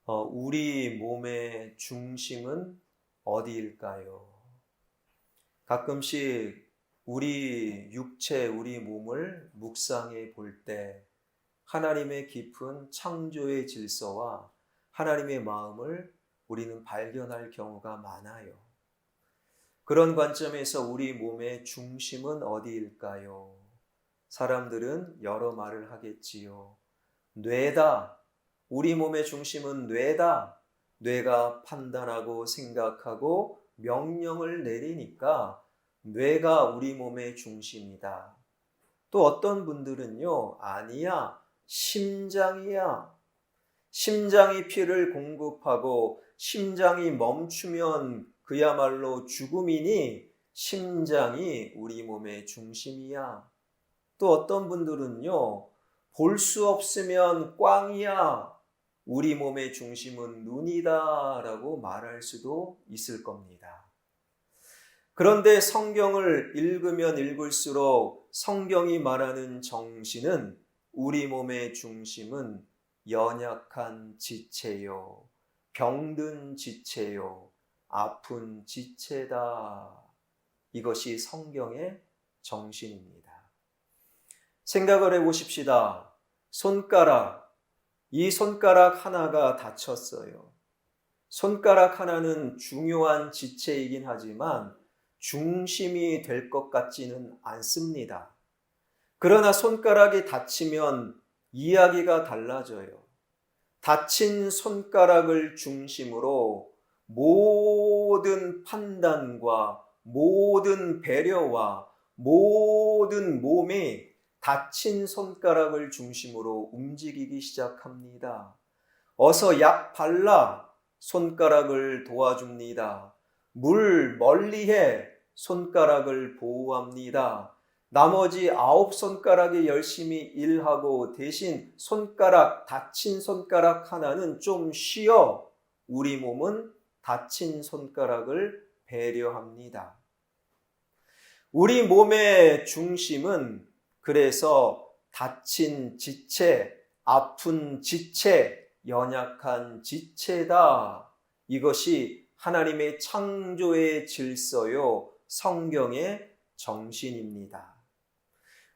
우리 몸의 중심은 어디일까요? 가끔씩 우리 육체, 우리 몸을 묵상해 볼 때 하나님의 깊은 창조의 질서와 하나님의 마음을 우리는 발견할 경우가 많아요. 그런 관점에서 우리 몸의 중심은 어디일까요? 사람들은 여러 말을 하겠지요. 뇌다. 우리 몸의 중심은 뇌다. 뇌가 판단하고 생각하고 명령을 내리니까 뇌가 우리 몸의 중심이다. 또 어떤 분들은요, 아니야, 심장이야. 심장이 피를 공급하고 심장이 멈추면 그야말로 죽음이니 심장이 우리 몸의 중심이야. 또 어떤 분들은요, 볼 수 없으면 꽝이야. 우리 몸의 중심은 눈이다 라고 말할 수도 있을 겁니다. 그런데 성경을 읽으면 읽을수록 성경이 말하는 정신은 우리 몸의 중심은 연약한 지체요, 병든 지체요, 아픈 지체다. 이것이 성경의 정신입니다. 생각을 해보십시다. 이 손가락 하나가 다쳤어요. 손가락 하나는 중요한 지체이긴 하지만 중심이 될 것 같지는 않습니다. 그러나 손가락이 다치면 이야기가 달라져요. 다친 손가락을 중심으로 모든 판단과 모든 배려와 모든 몸이 다친 손가락을 중심으로 움직이기 시작합니다. 어서 약 발라 손가락을 도와줍니다. 물 멀리해 손가락을 보호합니다. 나머지 9손가락이 열심히 일하고 대신 다친 손가락 하나는 좀 쉬어. 우리 몸은 다친 손가락을 배려합니다. 우리 몸의 중심은 그래서 다친 지체, 아픈 지체, 연약한 지체다. 이것이 하나님의 창조의 질서요, 성경의 정신입니다.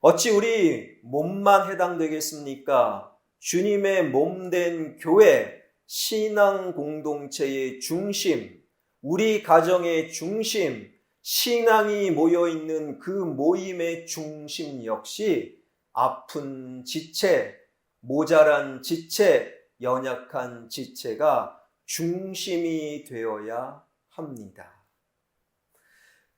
어찌 우리 몸만 해당되겠습니까? 주님의 몸된 교회, 신앙 공동체의 중심, 우리 가정의 중심, 신앙이 모여있는 그 모임의 중심 역시 아픈 지체, 모자란 지체, 연약한 지체가 중심이 되어야 합니다.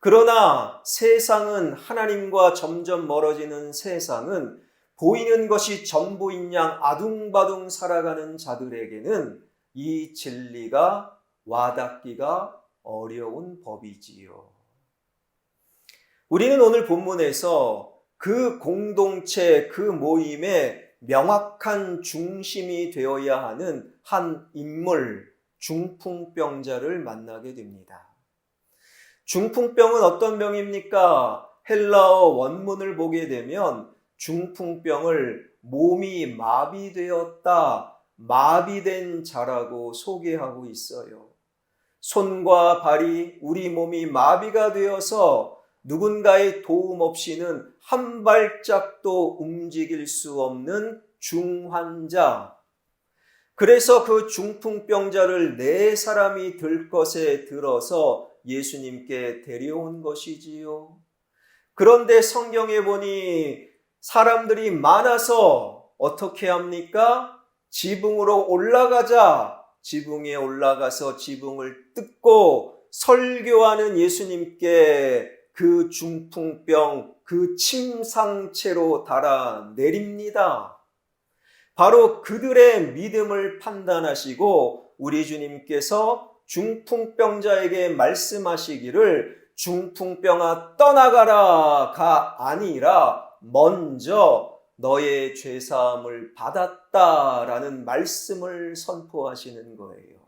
그러나 세상은, 하나님과 점점 멀어지는 세상은 보이는 것이 전부인 양 아둥바둥 살아가는 자들에게는 이 진리가 와닿기가 어려운 법이지요. 우리는 오늘 본문에서 그 공동체, 그 모임의 명확한 중심이 되어야 하는 한 인물, 중풍병자를 만나게 됩니다. 중풍병은 어떤 병입니까? 헬라어 원문을 보게 되면 중풍병을 몸이 마비되었다, 마비된 자라고 소개하고 있어요. 손과 발이, 우리 몸이 마비가 되어서 누군가의 도움 없이는 한 발짝도 움직일 수 없는 중환자. 그래서 그 중풍병자를 4사람이 들것에 들어서 예수님께 데려온 것이지요. 그런데 성경에 보니 사람들이 많아서 어떻게 합니까? 지붕으로 올라가자. 지붕에 올라가서 지붕을 뜯고 설교하는 예수님께 그 중풍병, 그 침상체로 달아 내립니다. 바로 그들의 믿음을 판단하시고 우리 주님께서 중풍병자에게 말씀하시기를 중풍병아 떠나가라가 아니라 먼저 너의 죄사함을 받았다라는 말씀을 선포하시는 거예요.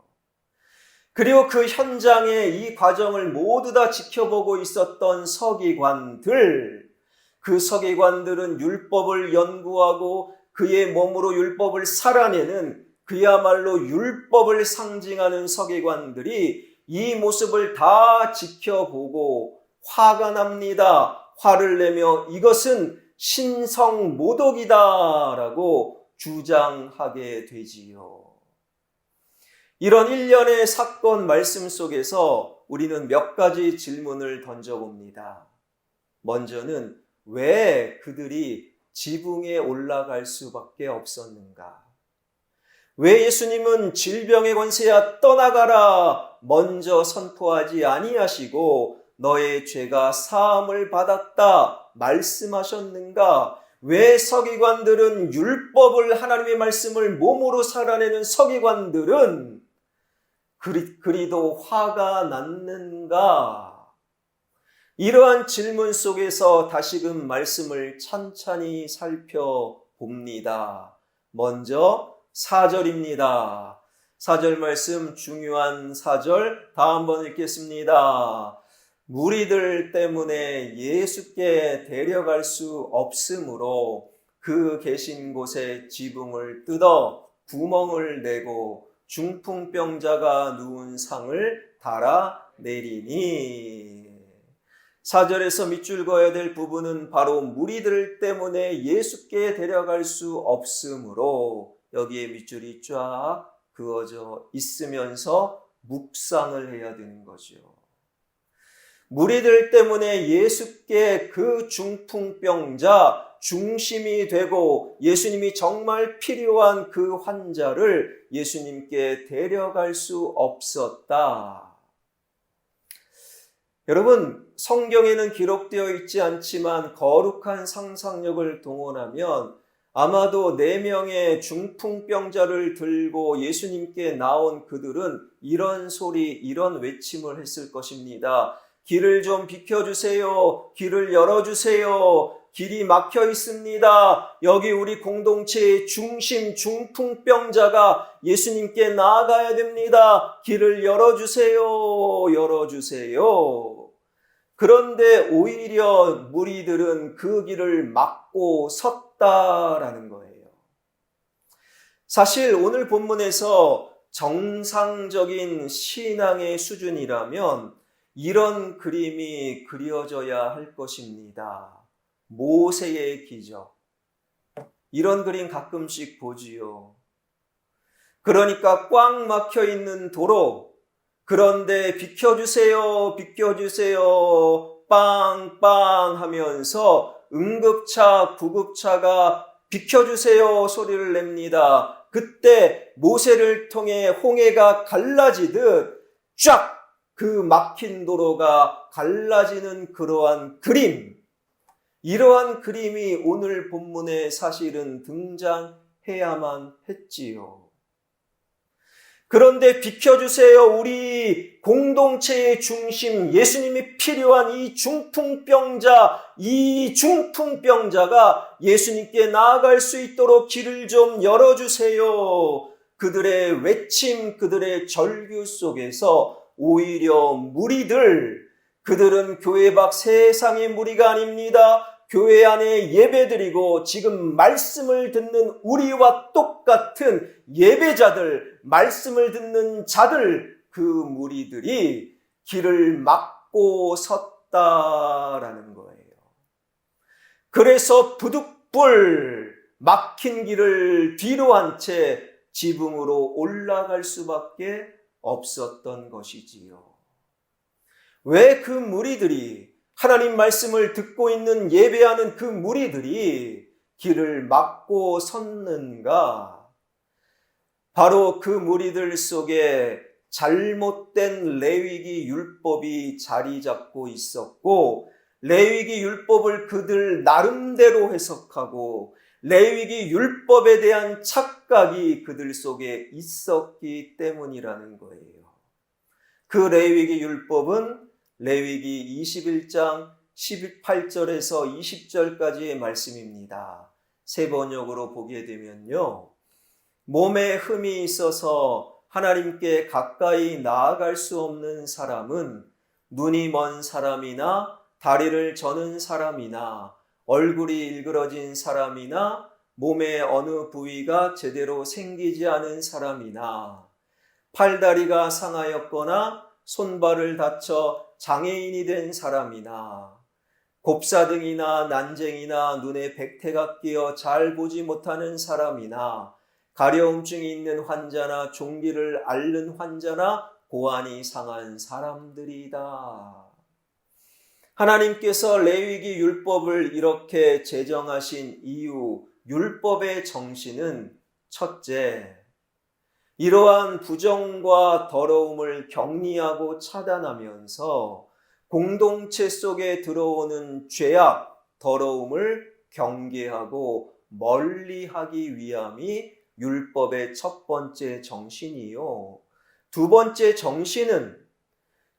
그리고 그 현장에 이 과정을 모두 다 지켜보고 있었던 서기관들, 그 서기관들은 율법을 연구하고 그의 몸으로 율법을 살아내는 그야말로 율법을 상징하는 서기관들이 이 모습을 다 지켜보고 화가 납니다. 화를 내며 이것은 신성 모독이다라고 주장하게 되지요. 이런 일련의 사건 말씀 속에서 우리는 몇 가지 질문을 던져봅니다. 먼저는 왜 그들이 지붕에 올라갈 수밖에 없었는가? 왜 예수님은 질병의 권세야 떠나가라 먼저 선포하지 아니하시고 너의 죄가 사함을 받았다 말씀하셨는가? 왜 서기관들은 율법을 하나님의 말씀을 몸으로 살아내는 서기관들은 그리도 화가 났는가? 이러한 질문 속에서 다시금 말씀을 찬찬히 살펴봅니다. 먼저 4절입니다. 4절 말씀 중요한 4절 다 한번 읽겠습니다. 무리들 때문에 예수께 데려갈 수 없으므로 그 계신 곳에 지붕을 뜯어 구멍을 내고 중풍병자가 누운 상을 달아내리니. 4절에서 밑줄 그어야 될 부분은 바로 무리들 때문에 예수께 데려갈 수 없으므로 여기에 밑줄이 쫙 그어져 있으면서 묵상을 해야 되는 거죠. 무리들 때문에 예수께 그 중풍병자 중심이 되고 예수님이 정말 필요한 그 환자를 예수님께 데려갈 수 없었다. 여러분, 성경에는 기록되어 있지 않지만 거룩한 상상력을 동원하면 아마도 4명의 중풍병자를 들고 예수님께 나온 그들은 이런 소리, 이런 외침을 했을 것입니다. 길을 좀 비켜주세요. 길을 열어주세요. 길이 막혀 있습니다. 여기 우리 공동체의 중심 중풍병자가 예수님께 나아가야 됩니다. 길을 열어주세요. 열어주세요. 그런데 오히려 무리들은 그 길을 막고 섰다라는 거예요. 사실 오늘 본문에서 정상적인 신앙의 수준이라면 이런 그림이 그려져야 할 것입니다. 모세의 기적. 이런 그림 가끔씩 보지요. 그러니까 꽉 막혀 있는 도로, 그런데 비켜주세요, 비켜주세요, 빵빵 하면서 응급차, 구급차가 비켜주세요 소리를 냅니다. 그때 모세를 통해 홍해가 갈라지듯 쫙 그 막힌 도로가 갈라지는 그러한 그림, 이러한 그림이 오늘 본문에 사실은 등장해야만 했지요. 그런데 비켜주세요. 우리 공동체의 중심, 예수님이 필요한 이 중풍병자가 예수님께 나아갈 수 있도록 길을 좀 열어주세요. 그들의 외침, 그들의 절규 속에서 오히려 무리들, 그들은 교회 밖 세상의 무리가 아닙니다. 교회 안에 예배드리고 지금 말씀을 듣는 우리와 똑같은 예배자들, 말씀을 듣는 자들, 그 무리들이 길을 막고 섰다라는 거예요. 그래서 부득불 막힌 길을 뒤로 한 채 지붕으로 올라갈 수밖에 없었던 것이지요. 왜 그 무리들이, 하나님 말씀을 듣고 있는 예배하는 그 무리들이 길을 막고 섰는가? 바로 그 무리들 속에 잘못된 레위기 율법이 자리 잡고 있었고, 레위기 율법을 그들 나름대로 해석하고 레위기 율법에 대한 착각이 그들 속에 있었기 때문이라는 거예요. 그 레위기 율법은 레위기 21장 18절에서 20절까지의 말씀입니다. 새 번역으로 보게 되면요, 몸에 흠이 있어서 하나님께 가까이 나아갈 수 없는 사람은 눈이 먼 사람이나 다리를 저는 사람이나 얼굴이 일그러진 사람이나 몸의 어느 부위가 제대로 생기지 않은 사람이나 팔다리가 상하였거나 손발을 다쳐 장애인이 된 사람이나 곱사등이나 난쟁이나 눈에 백태가 끼어 잘 보지 못하는 사람이나 가려움증이 있는 환자나 종기를 앓는 환자나 고환이 상한 사람들이다. 하나님께서 레위기 율법을 이렇게 제정하신 이유, 율법의 정신은 첫째, 이러한 부정과 더러움을 격리하고 차단하면서 공동체 속에 들어오는 죄악, 더러움을 경계하고 멀리하기 위함이 율법의 첫 번째 정신이요. 두 번째 정신은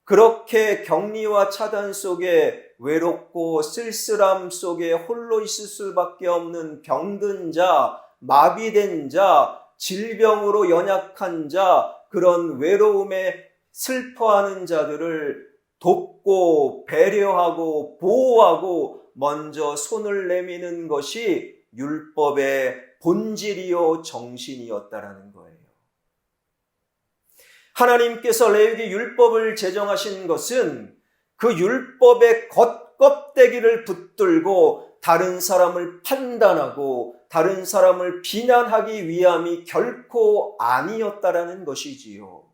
그렇게 격리와 차단 속에 외롭고 쓸쓸함 속에 홀로 있을 수밖에 없는 병든 자, 마비된 자, 질병으로 연약한 자, 그런 외로움에 슬퍼하는 자들을 돕고 배려하고 보호하고 먼저 손을 내미는 것이 율법의 본질이요 정신이었다라는 거예요. 하나님께서 레위기 율법을 제정하신 것은 그 율법의 겉껍데기를 붙들고 다른 사람을 판단하고 다른 사람을 비난하기 위함이 결코 아니었다라는 것이지요.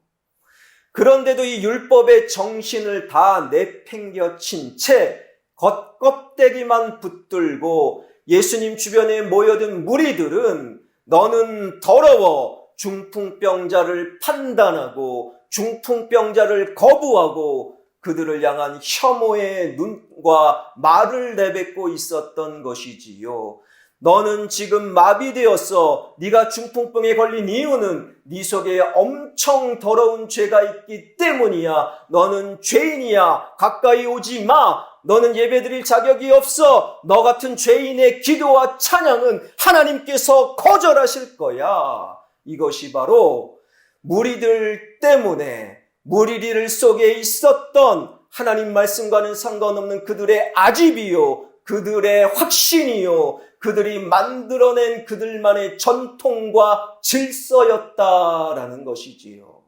그런데도 이 율법의 정신을 다 내팽겨친 채 겉껍데기만 붙들고 예수님 주변에 모여든 무리들은 너는 더러워 중풍병자를 판단하고 중풍병자를 거부하고 그들을 향한 혐오의 눈과 말을 내뱉고 있었던 것이지요. 너는 지금 마비되었어. 네가 중풍병에 걸린 이유는 네 속에 엄청 더러운 죄가 있기 때문이야. 너는 죄인이야. 가까이 오지 마. 너는 예배드릴 자격이 없어. 너 같은 죄인의 기도와 찬양은 하나님께서 거절하실 거야. 이것이 바로 무리들 때문에 무리들 속에 있었던 하나님 말씀과는 상관없는 그들의 아집이요, 그들의 확신이요, 그들이 만들어낸 그들만의 전통과 질서였다라는 것이지요.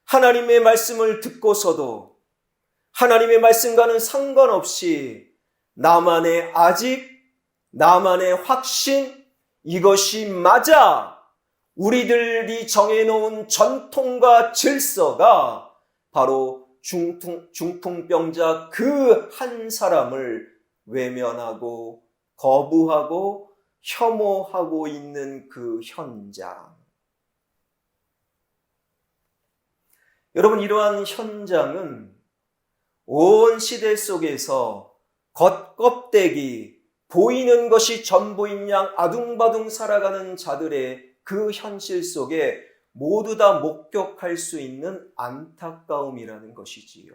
하나님의 말씀을 듣고서도 하나님의 말씀과는 상관없이 나만의 아집, 나만의 확신, 이것이 맞아. 우리들이 정해놓은 전통과 질서가 바로 중풍병자 그 한 사람을 외면하고 거부하고 혐오하고 있는 그 현장. 여러분, 이러한 현장은 온 시대 속에서 겉껍데기, 보이는 것이 전부인 양 아둥바둥 살아가는 자들의 그 현실 속에 모두 다 목격할 수 있는 안타까움이라는 것이지요.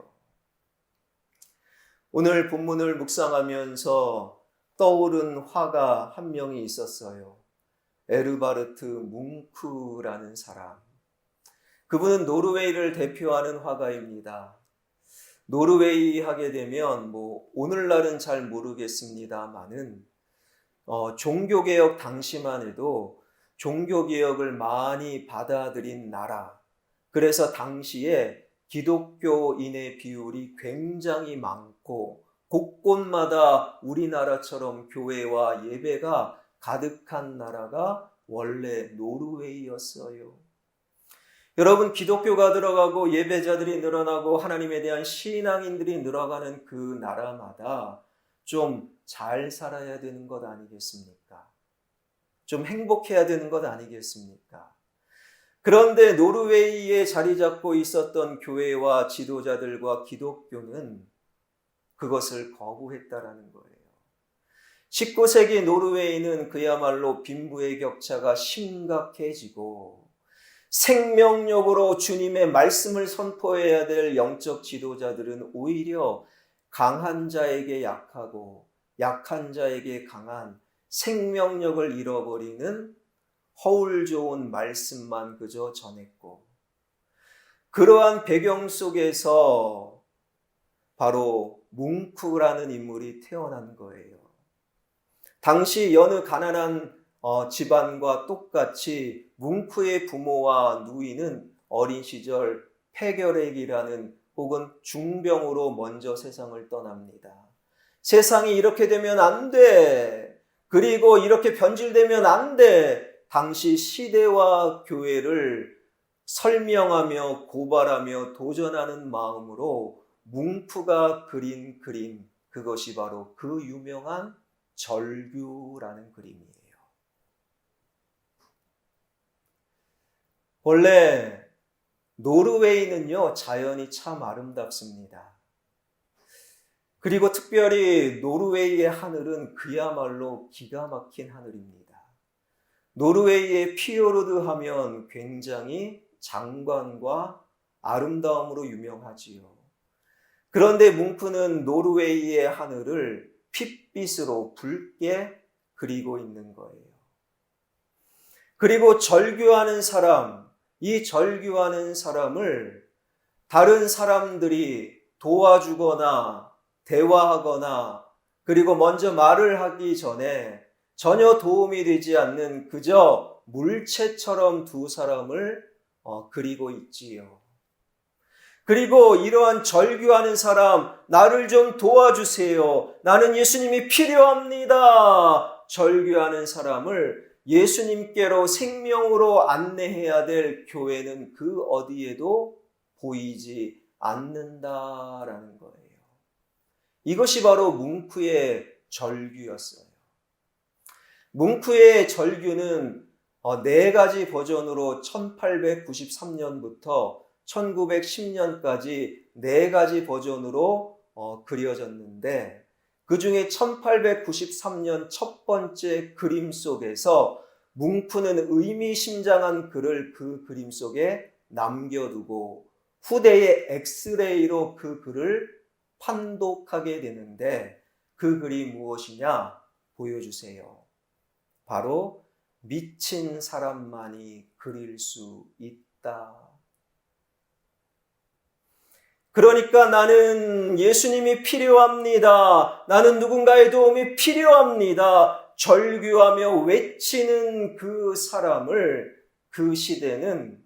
오늘 본문을 묵상하면서 떠오른 화가 한 명이 있었어요. 에르바르트 뭉크라는 사람. 그분은 노르웨이를 대표하는 화가입니다. 노르웨이 하게 되면 오늘날은 잘 모르겠습니다만은 종교개혁 당시만 해도 종교개혁을 많이 받아들인 나라. 그래서 당시에 기독교인의 비율이 굉장히 많고 곳곳마다 우리나라처럼 교회와 예배가 가득한 나라가 원래 노르웨이였어요. 여러분, 기독교가 들어가고 예배자들이 늘어나고 하나님에 대한 신앙인들이 늘어가는 그 나라마다 좀 잘 살아야 되는 것 아니겠습니까? 좀 행복해야 되는 것 아니겠습니까? 그런데 노르웨이에 자리 잡고 있었던 교회와 지도자들과 기독교는 그것을 거부했다라는 거예요. 19세기 노르웨이는 그야말로 빈부의 격차가 심각해지고 생명력으로 주님의 말씀을 선포해야 될 영적 지도자들은 오히려 강한 자에게 약하고 약한 자에게 강한 생명력을 잃어버리는 허울 좋은 말씀만 그저 전했고, 그러한 배경 속에서 바로 뭉크라는 인물이 태어난 거예요. 당시 여느 가난한 집안과 똑같이 뭉크의 부모와 누이는 어린 시절 폐결핵이라는 혹은 중병으로 먼저 세상을 떠납니다. 세상이 이렇게 되면 안 돼. 그리고 이렇게 변질되면 안 돼. 당시 시대와 교회를 설명하며 고발하며 도전하는 마음으로 뭉크가 그린 그림, 그것이 바로 그 유명한 절규라는 그림이에요. 원래 노르웨이는요, 자연이 참 아름답습니다. 그리고 특별히 노르웨이의 하늘은 그야말로 기가 막힌 하늘입니다. 노르웨이의 피요르드 하면 굉장히 장관과 아름다움으로 유명하지요. 그런데 뭉크는 노르웨이의 하늘을 핏빛으로 붉게 그리고 있는 거예요. 그리고 절규하는 사람, 이 절규하는 사람을 다른 사람들이 도와주거나 대화하거나 그리고 먼저 말을 하기 전에 전혀 도움이 되지 않는 그저 물체처럼 두 사람을 그리고 있지요. 그리고 이러한 절규하는 사람, 나를 좀 도와주세요. 나는 예수님이 필요합니다. 절규하는 사람을 예수님께로 생명으로 안내해야 될 교회는 그 어디에도 보이지 않는다라는 거예요. 이것이 바로 뭉크의 절규였어요. 뭉크의 절규는 4가지 버전으로 1893년부터 1910년까지 4가지 버전으로 그려졌는데 그 중에 1893년 첫 번째 그림 속에서 뭉크는 의미심장한 글을 그 그림 속에 남겨두고 후대의 엑스레이로 그 글을 판독하게 되는데 그 글이 무엇이냐? 보여주세요. 바로 미친 사람만이 그릴 수 있다. 그러니까 나는 예수님이 필요합니다. 나는 누군가의 도움이 필요합니다. 절규하며 외치는 그 사람을 그 시대는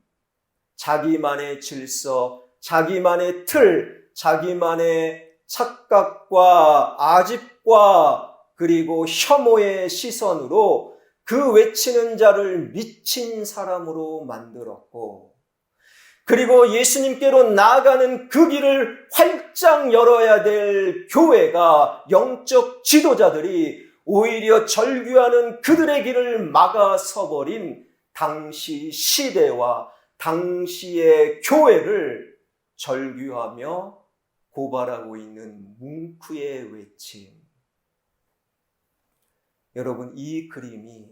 자기만의 질서, 자기만의 틀, 자기만의 착각과 아집과 그리고 혐오의 시선으로 그 외치는 자를 미친 사람으로 만들었고 그리고 예수님께로 나아가는 그 길을 활짝 열어야 될 교회가 영적 지도자들이 오히려 절규하는 그들의 길을 막아서버린 당시 시대와 당시의 교회를 절규하며 고발하고 있는 뭉크의 외침. 여러분, 이 그림이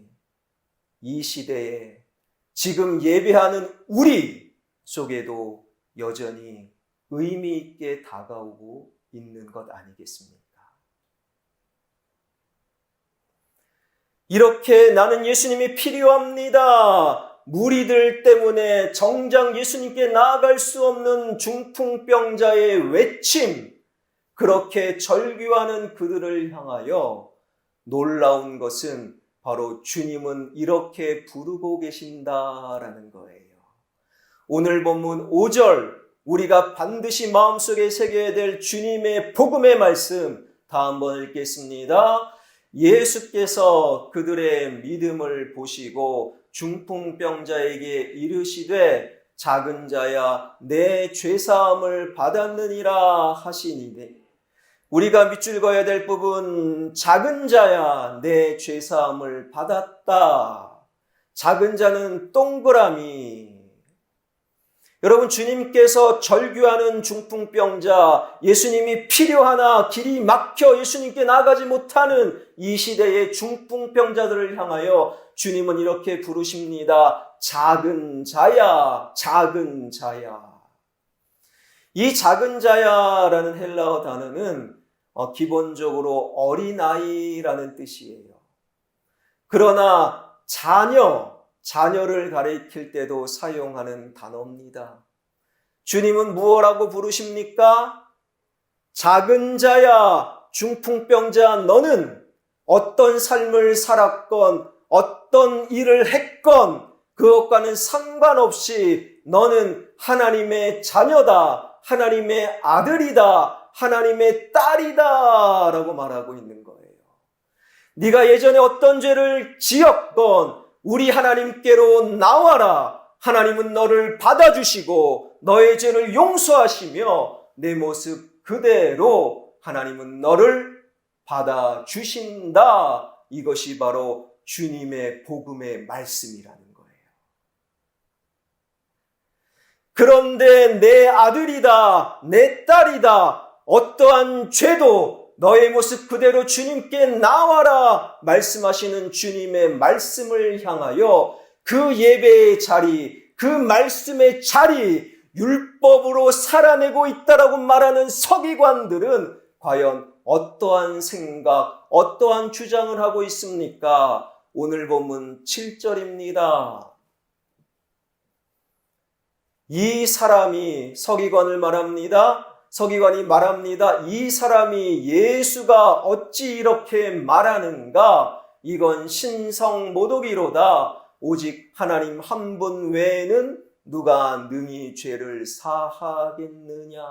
이 시대에 지금 예배하는 우리 속에도 여전히 의미 있게 다가오고 있는 것 아니겠습니까? 이렇게 나는 예수님이 필요합니다. 무리들 때문에 정작 예수님께 나아갈 수 없는 중풍병자의 외침, 그렇게 절규하는 그들을 향하여 놀라운 것은 바로 주님은 이렇게 부르고 계신다라는 거예요. 오늘 본문 5절 우리가 반드시 마음속에 새겨야 될 주님의 복음의 말씀 다 한번 읽겠습니다. 예수께서 그들의 믿음을 보시고 중풍병자에게 이르시되 작은 자야 내 죄사함을 받았느니라 하시니 우리가 밑줄 그어야 될 부분 작은 자야 내 죄사함을 받았다. 작은 자는 동그라미. 여러분 주님께서 절규하는 중풍병자 예수님이 필요하나 길이 막혀 예수님께 나아가지 못하는 이 시대의 중풍병자들을 향하여 주님은 이렇게 부르십니다. 작은 자야, 작은 자야. 이 작은 자야라는 헬라어 단어는 기본적으로 어린아이라는 뜻이에요. 그러나 자녀를 가리킬 때도 사용하는 단어입니다. 주님은 무엇라고 부르십니까? 작은 자야, 중풍병자 너는 어떤 삶을 살았건 어떤 일을 했건 그것과는 상관없이 너는 하나님의 자녀다, 하나님의 아들이다, 하나님의 딸이다 라고 말하고 있는 거예요. 네가 예전에 어떤 죄를 지었건 우리 하나님께로 나와라. 하나님은 너를 받아주시고 너의 죄를 용서하시며 내 모습 그대로 하나님은 너를 받아주신다. 이것이 바로 주님의 복음의 말씀이라는 거예요. 그런데 내 아들이다, 내 딸이다, 어떠한 죄도 너의 모습 그대로 주님께 나와라 말씀하시는 주님의 말씀을 향하여 그 예배의 자리, 그 말씀의 자리, 율법으로 살아내고 있다라고 말하는 서기관들은 과연 어떠한 생각, 어떠한 주장을 하고 있습니까? 오늘 본문 7절입니다. 이 사람이 서기관을 말합니다. 서기관이 말합니다. 이 사람이 예수가 어찌 이렇게 말하는가? 이건 신성모독이로다. 오직 하나님 한 분 외에는 누가 능히 죄를 사하겠느냐?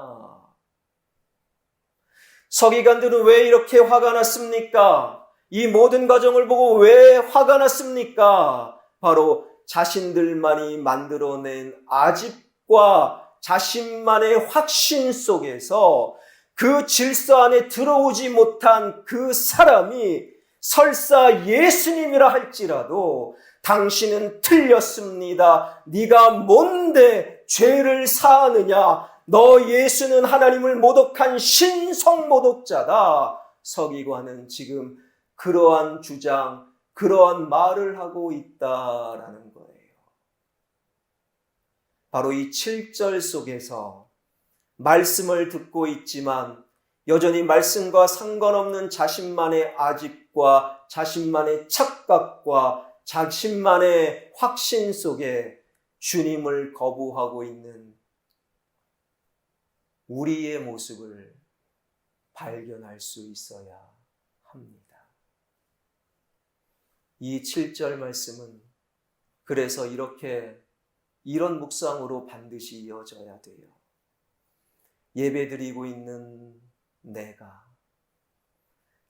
서기관들은 왜 이렇게 화가 났습니까? 이 모든 과정을 보고 왜 화가 났습니까? 바로 자신들만이 만들어낸 아집과 자신만의 확신 속에서 그 질서 안에 들어오지 못한 그 사람이 설사 예수님이라 할지라도 당신은 틀렸습니다. 네가 뭔데 죄를 사하느냐? 너 예수는 하나님을 모독한 신성모독자다. 서기관은 지금 그러한 주장, 그러한 말을 하고 있다라는 거예요. 바로 이 7절 속에서 말씀을 듣고 있지만 여전히 말씀과 상관없는 자신만의 아집과 자신만의 착각과 자신만의 확신 속에 주님을 거부하고 있는 우리의 모습을 발견할 수 있어야 합니다. 이 7절 말씀은 그래서 이런 묵상으로 반드시 이어져야 돼요. 예배드리고 있는 내가,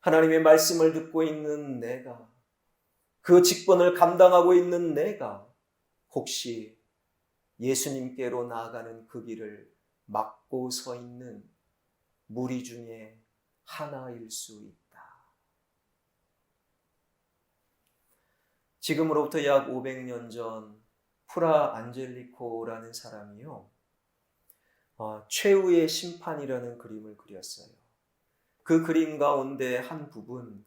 하나님의 말씀을 듣고 있는 내가, 그 직분을 감당하고 있는 내가 혹시 예수님께로 나아가는 그 길을 막고 서 있는 무리 중에 하나일 수 있다. 지금으로부터 약 500년 전 프라 안젤리코라는 사람이요, 최후의 심판이라는 그림을 그렸어요. 그 그림 가운데 한 부분,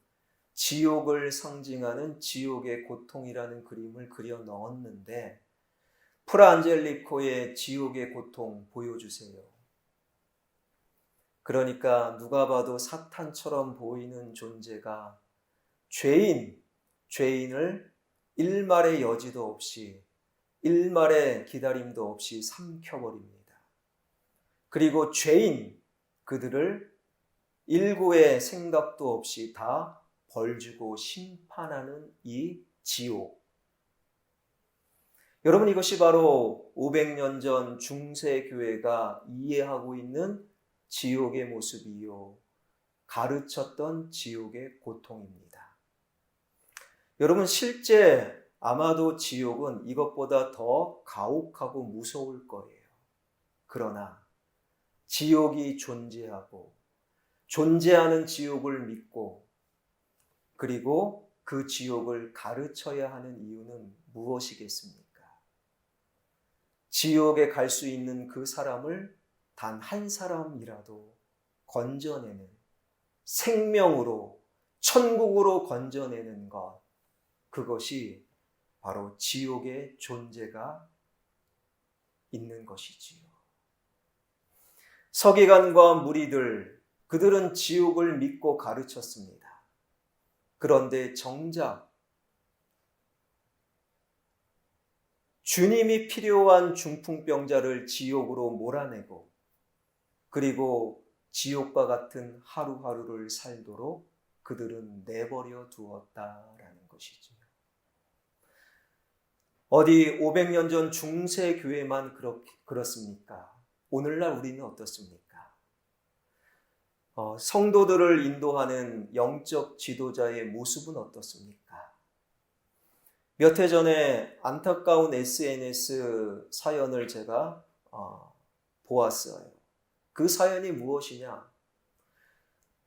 지옥을 상징하는 지옥의 고통이라는 그림을 그려 넣었는데, 프라 안젤리코의 지옥의 고통 보여주세요. 그러니까 누가 봐도 사탄처럼 보이는 존재가 죄인을 일말의 여지도 없이, 일말의 기다림도 없이 삼켜버립니다. 그리고 그들을 일구의 생각도 없이 다 벌주고 심판하는 이 지옥. 여러분, 이것이 바로 500년 전 중세교회가 이해하고 있는 지옥의 모습이요, 가르쳤던 지옥의 고통입니다. 여러분, 실제 아마도 지옥은 이것보다 더 가혹하고 무서울 거예요. 그러나 지옥이 존재하고 존재하는 지옥을 믿고 그리고 그 지옥을 가르쳐야 하는 이유는 무엇이겠습니까? 지옥에 갈 수 있는 그 사람을 단 한 사람이라도 건져내는, 생명으로 천국으로 건져내는 것, 그것이 바로 지옥의 존재가 있는 것이지요. 서기관과 무리들, 그들은 지옥을 믿고 가르쳤습니다. 그런데 정작 주님이 필요한 중풍병자를 지옥으로 몰아내고 그리고 지옥과 같은 하루하루를 살도록 그들은 내버려 두었다라는 것이지요. 어디 500년 전 중세 교회만 그렇습니까? 오늘날 우리는 어떻습니까? 성도들을 인도하는 영적 지도자의 모습은 어떻습니까? 몇 해 전에 안타까운 SNS 사연을 제가 보았어요. 그 사연이 무엇이냐?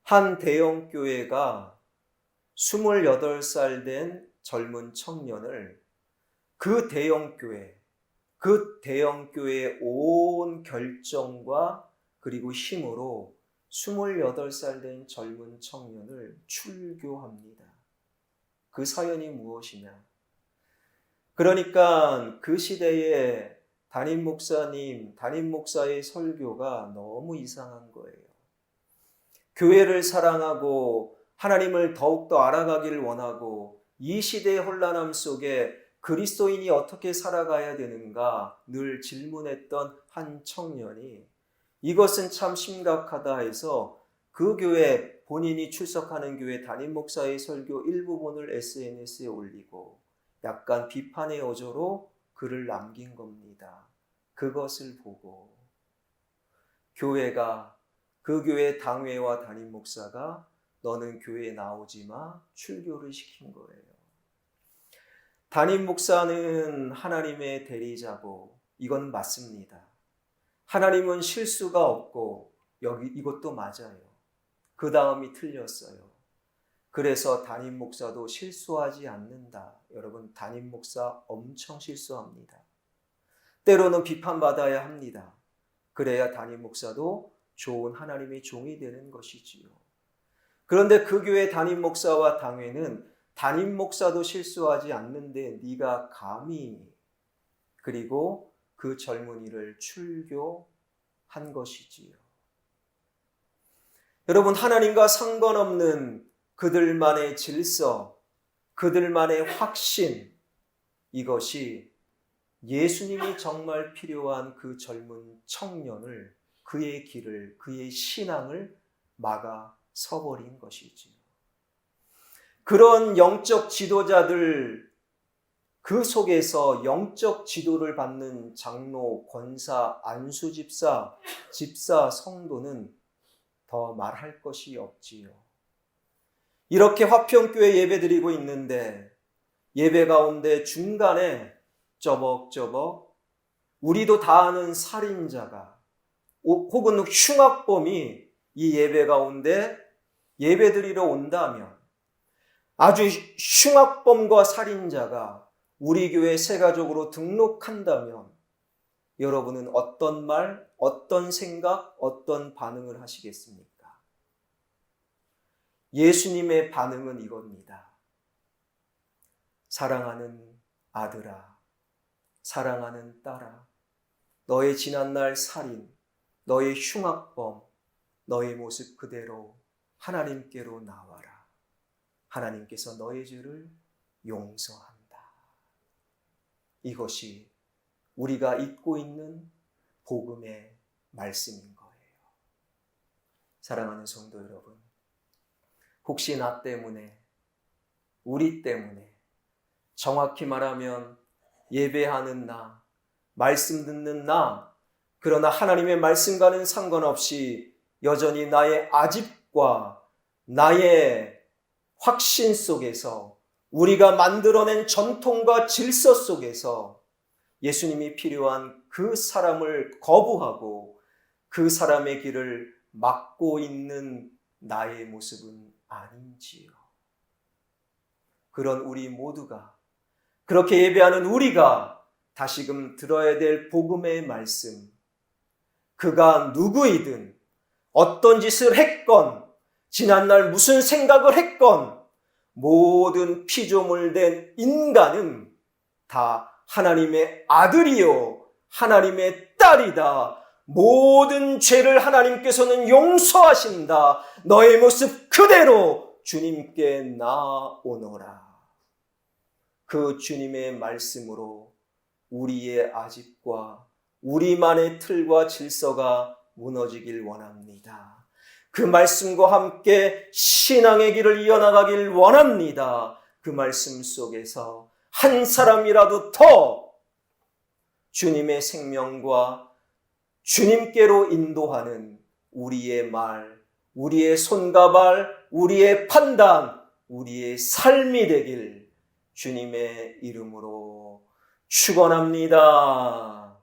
한 대형 교회가 28살 된 젊은 청년을 그 대형 교회의 온 결정과 그리고 힘으로 28살 된 젊은 청년을 출교합니다. 그 사연이 무엇이냐? 그러니까 그 시대에 담임 목사의 설교가 너무 이상한 거예요. 교회를 사랑하고 하나님을 더욱더 알아가기를 원하고 이 시대의 혼란함 속에 그리스도인이 어떻게 살아가야 되는가 늘 질문했던 한 청년이 이것은 참 심각하다 해서 그 교회, 본인이 출석하는 교회 담임 목사의 설교 일부분을 SNS에 올리고 약간 비판의 어조로 글을 남긴 겁니다. 그것을 보고 그 교회 당회와 담임 목사가 너는 교회에 나오지 마 출교를 시킨 거예요. 담임 목사는 하나님의 대리자고 이건 맞습니다. 하나님은 실수가 없고 이것도 맞아요. 그 다음이 틀렸어요. 그래서 담임 목사도 실수하지 않는다. 여러분, 담임 목사 엄청 실수합니다. 때로는 비판받아야 합니다. 그래야 담임 목사도 좋은 하나님의 종이 되는 것이지요. 그런데 그 교회 담임 목사와 당회는 담임 목사도 실수하지 않는데 네가 감히 그리고 그 젊은이를 출교한 것이지요. 여러분, 하나님과 상관없는 그들만의 질서, 그들만의 확신, 이것이 예수님이 정말 필요한 그 젊은 청년을, 그의 길을, 그의 신앙을 막아 서버린 것이지요. 그런 영적 지도자들, 그 속에서 영적 지도를 받는 장로, 권사, 안수집사, 집사, 성도는 더 말할 것이 없지요. 이렇게 화평교회 예배드리고 있는데 예배 가운데 중간에 쩌벅쩌벅 우리도 다 아는 살인자가 혹은 흉악범이 이 예배 가운데 예배드리러 온다면, 아주 흉악범과 살인자가 우리 교회 새가족으로 등록한다면 여러분은 어떤 말, 어떤 생각, 어떤 반응을 하시겠습니까? 예수님의 반응은 이겁니다. 사랑하는 아들아, 사랑하는 딸아, 너의 지난날 살인, 너의 흉악범, 너의 모습 그대로 하나님께로 나와라. 하나님께서 너의 죄를 용서한다. 이것이 우리가 잊고 있는 복음의 말씀인 거예요. 사랑하는 성도 여러분, 혹시 나 때문에, 우리 때문에, 정확히 말하면 예배하는 나, 말씀 듣는 나, 그러나 하나님의 말씀과는 상관없이 여전히 나의 아집과 나의 확신 속에서, 우리가 만들어낸 전통과 질서 속에서 예수님이 필요한 그 사람을 거부하고 그 사람의 길을 막고 있는 나의 모습은 아닌지요. 그런 우리 모두가, 그렇게 예배하는 우리가 다시금 들어야 될 복음의 말씀, 그가 누구이든 어떤 짓을 했건 지난날 무슨 생각을 했건 모든 피조물 된 인간은 다 하나님의 아들이요 하나님의 딸이다. 모든 죄를 하나님께서는 용서하신다. 너의 모습 그대로 주님께 나오너라. 그 주님의 말씀으로 우리의 아집과 우리만의 틀과 질서가 무너지길 원합니다. 그 말씀과 함께 신앙의 길을 이어나가길 원합니다. 그 말씀 속에서 한 사람이라도 더 주님의 생명과 주님께로 인도하는 우리의 말, 우리의 손과 발, 우리의 판단, 우리의 삶이 되길 주님의 이름으로 축원합니다.